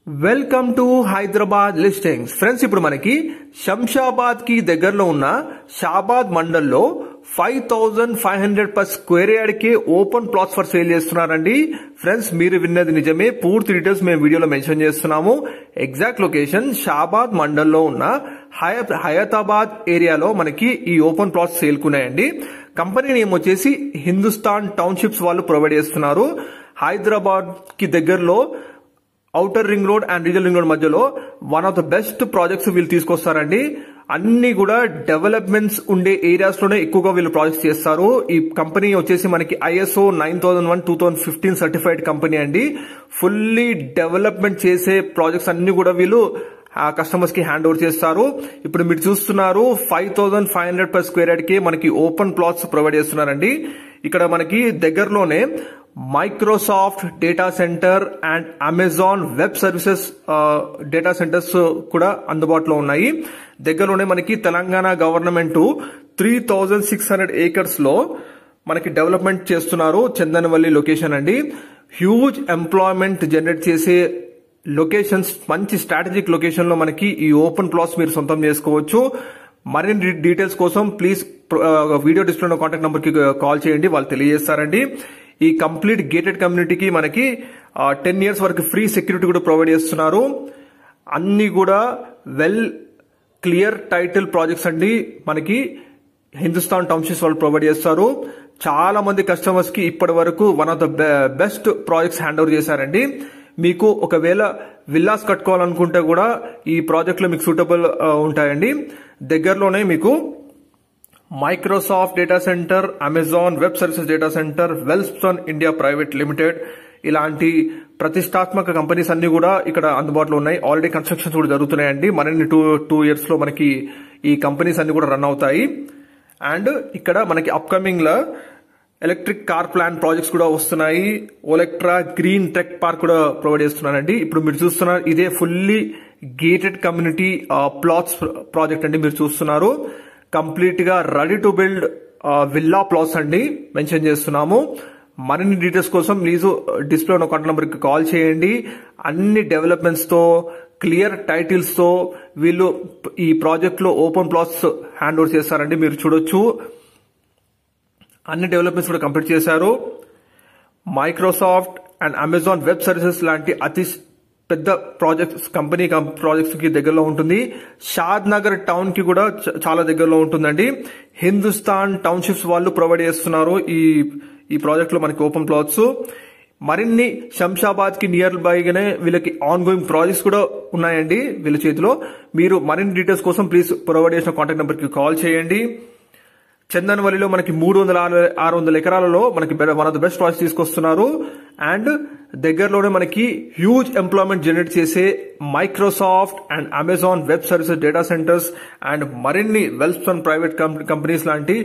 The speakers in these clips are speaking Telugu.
Welcome to Hyderabad listings friends. ఇప్పుడు మనకి శంషాబాద్ కి దగ్గరలో ఉన్న షాబాద్ మండల్లో 5500 పర్ స్క్వేర్ యార్డ్ కి ఓపెన్ ప్లాట్స్ ఫర్ సేల్ చేస్తున్నారండి. ఫ్రెండ్స్, మీరు విన్నది నిజమే. పూర్తి డీటెయిల్స్ మేము వీడియోలో మెన్షన్ చేస్తున్నాము. ఎగ్జాక్ట్ లొకేషన్ షాబాద్ మండల్లో ఉన్న హయతాబాద్ ఏరియాలో మనకి ఈ ఓపెన్ ప్లాట్స్ సేల్ కున్నాయండి. కంపెనీ నేమ్ వచ్చేసి హిందుస్థాన్ టౌన్షిప్స్ వాళ్ళు ప్రొవైడ్ చేస్తున్నారు. హైదరాబాద్ కి దగ్గరలో outer ring road and regional ring road మధ్యలో one of the best projects వీళ్ళు తీసుకొస్తారండి. అన్ని కూడా డెవలప్మెంట్స్ ఉండే ఏరియాస్ లోనే ఎక్కువగా వీళ్ళు ప్రాజెక్ట్స్ చేస్తారు. ఈ కంపెనీ వచ్చేసి మనకి ISO 9001:2015 సర్టిఫైడ్ కంపెనీ అండి. ఫుల్లీ డెవలప్మెంట్ చేసే ప్రాజెక్ట్స్ అన్ని కూడా వీళ్ళు కస్టమర్స్ కి హ్యాండ్ ఓవర్ చేస్తారు. ఇప్పుడు మీరు చూస్తున్నారు 5500 పర్ స్క్వేర్ యార్డ్ కి మనకి ఓపెన్ ప్లాట్స్ ప్రొవైడ్ చేస్తున్నారండి. ఇక్కడ మనకి దగ్గరలోనే Microsoft data centre and Amazon web services data centres కూడా అందుబాటులో ఉన్నాయి. దగ్గరలోనే మనకి తెలంగాణ గవర్నమెంట్ 3600 ఏకర్స్ లో మనకి డెవలప్మెంట్ చేస్తున్నారు. చందనవల్లి లొకేషన్ అండి. హ్యూజ్ ఎంప్లాయ్మెంట్ జనరేట్ చేసే లొకేషన్స్, మంచి స్ట్రాటజిక్ లొకేషన్ లో మనకి ఈ ఓపెన్ ప్లాట్స్ మీరు సొంతం చేసుకోవచ్చు. మరిన్ని డీటెయిల్స్ కోసం please video display contact number కి కాల్ చేయండి, వాళ్ళు తెలియజేస్తారండి. ఈ కంప్లీట్ గేటెడ్ కమ్యూనిటీకి మనకి 10 years వరకు ఫ్రీ సెక్యూరిటీ కూడా ప్రొవైడ్ చేస్తున్నారు. అన్ని కూడా వెల్ క్లియర్ టైటిల్ ప్రాజెక్ట్స్ అండి. మనకి హిందుస్థాన్ టౌన్షిప్స్ వాళ్ళు ప్రొవైడ్ చేస్తారు. చాలా మంది కస్టమర్స్ కి ఇప్పటి వరకు one of the best projects hand over చేశారండి. మీకు ఒకవేళ విల్లాస్ కట్టుకోవాలనుకుంటే కూడా ఈ ప్రాజెక్ట్ లో మీకు సూటబుల్ ఉంటాయండి. దగ్గరలోనే మీకు Microsoft data centre, Amazon web services data centre, Welspun India private limited ఇలాంటి ప్రతిష్టాత్మక కంపెనీస్ అన్ని కూడా ఇక్కడ అందుబాటులో ఉన్నాయి. ఆల్రెడీ కన్స్ట్రక్షన్స్ కూడా జరుగుతున్నాయండి. మరిన్ని 2 years లో మనకి ఈ కంపెనీస్ అన్ని కూడా రన్ అవుతాయి. అండ్ ఇక్కడ మనకి అప్కమింగ్ లో ఎలక్ట్రిక్ కార్ ప్లాంట్ ప్రాజెక్ట్స్ కూడా వస్తున్నాయి. ఓలెక్ట్రా గ్రీన్ టెక్ పార్క్ కూడా ప్రొవైడ్ చేస్తున్నారండి. ఇప్పుడు మీరు చూస్తున్నారు ఇదే fully gated community plots project అండి. మీరు చూస్తున్నారు కంప్లీట్ గా ready to build villa plots అండి మెన్షన్ చేస్తున్నాము. మరిన్ని డీటెయిల్స్ కోసం ప్లీజ్ డిస్ప్లే ఉన్న కాంటాక్ట్ నంబర్ కి కాల్ చేయండి. అన్ని డెవలప్మెంట్స్ తో క్లియర్ టైటిల్స్ తో వీళ్ళు ఈ ప్రాజెక్ట్ లో ఓపెన్ ప్లాట్స్ హ్యాండ్ ఓవర్ చేస్తారండి. మీరు చూడొచ్చు అన్ని డెవలప్మెంట్స్ కూడా కంప్లీట్ చేశారు. Microsoft and Amazon web services లాంటి అతి పెద్ద ప్రాజెక్ట్స్ కంపెనీ ప్రాజెక్ట్స్ కి దగ్గరలో ఉంటుంది. షాద్ నగర్ టౌన్ కి కూడా చాలా దగ్గరలో ఉంటుందండి. హిందుస్థాన్ టౌన్షిప్స్ వాళ్ళు ప్రొవైడ్ చేస్తున్నారు ఈ ప్రాజెక్ట్ లో మనకి ఓపెన్ ప్లాట్స్. మరిన్ని శంషాబాద్ కి నియర్ బైగానే వీళ్ళకి ఆన్ గోయింగ్ ప్రాజెక్ట్స్ కూడా ఉన్నాయండి వీళ్ళ చేతిలో. మీరు మరిన్ని డీటెయిల్స్ కోసం ప్లీజ్ ప్రొవైడ్ చేసిన కాంటాక్ట్ నెంబర్ కి కాల్ చేయండి. చందనవల్లిలో మనకి 300-600 ఎకరాలలో మనకి one of the best projects తీసుకొస్తున్నారు. అండ్ దగ్గరలోనే మనకి హ్యూజ్ ఎంప్లాయ్మెంట్ జనరేట్ చేసే Microsoft and Amazon web services data centres and మరిన్ని వెల్స్పన్ ప్రైవేట్ కంపెనీస్ లాంటి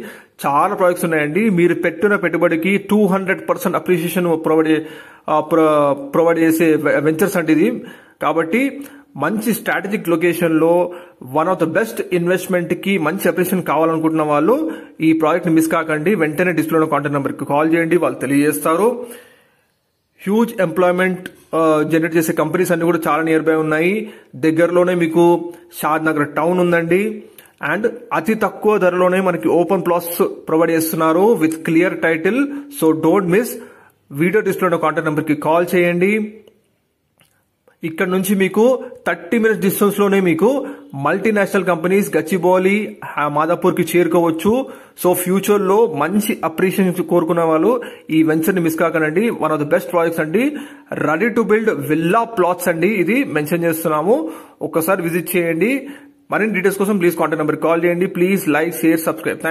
చాలా ప్రాజెక్ట్స్ ఉన్నాయండి. మీరు పెట్టిన పెట్టుబడికి 200% అప్రిషియేషన్ ప్రొవైడ్ చేసే వెంచర్స్ అంటే ఇది. కాబట్టి మంచి స్ట్రాటజిక్ లొకేషన్ లో one of the best investment కి మంచి అప్రిషియేషన్ కావాలనుకుంటున్న వాళ్ళు ఈ ప్రాజెక్ట్ ని మిస్ కాకండి. వెంటనే డిస్ప్లే ఉన్న కాంటాక్ట్ నెంబర్ కి కాల్ చేయండి, వాళ్ళు తెలియజేస్తారు. హ్యూజ్ ఎంప్లాయ్మెంట్ జనరేట్ చేసే కంపెనీస్ అన్ని కూడా చాలా నియర్ బై ఉన్నాయి. దగ్గరలోనే మీకు షాద్ నగర్ టౌన్ ఉందండి. అండ్ అతి తక్కువ ధరలోనే మనకి ఓపెన్ ప్లాట్స్ ప్రొవైడ్ చేస్తున్నారు with clear title. So don't miss. Video display ఉన్న కాంటాక్ట్ నెంబర్ కి కాల్ చేయండి. ఇక్కడ నుంచి మీకు 30 minutes డిస్టెన్స్ లోనే మీకు మల్టీనేషనల్ కంపెనీస్ గచ్చిబౌలి, మాదాపూర్ కి చేరుకోవచ్చు. సో ఫ్యూచర్ లో మంచి అప్రిషియేషన్ కోరుకున్న వాళ్ళు ఈ వెంచర్ ని మిస్ కాకండి. One of the best projects అండి. Ready to build villa plots అండి ఇది మెన్షన్ చేస్తున్నాము. ఒక్కసారి విజిట్ చేయండి. మరిన్ని డీటెయిల్స్ కోసం ప్లీజ్ కాంటాక్ట్ నెంబర్ కాల్ చేయండి. Please like, share, subscribe.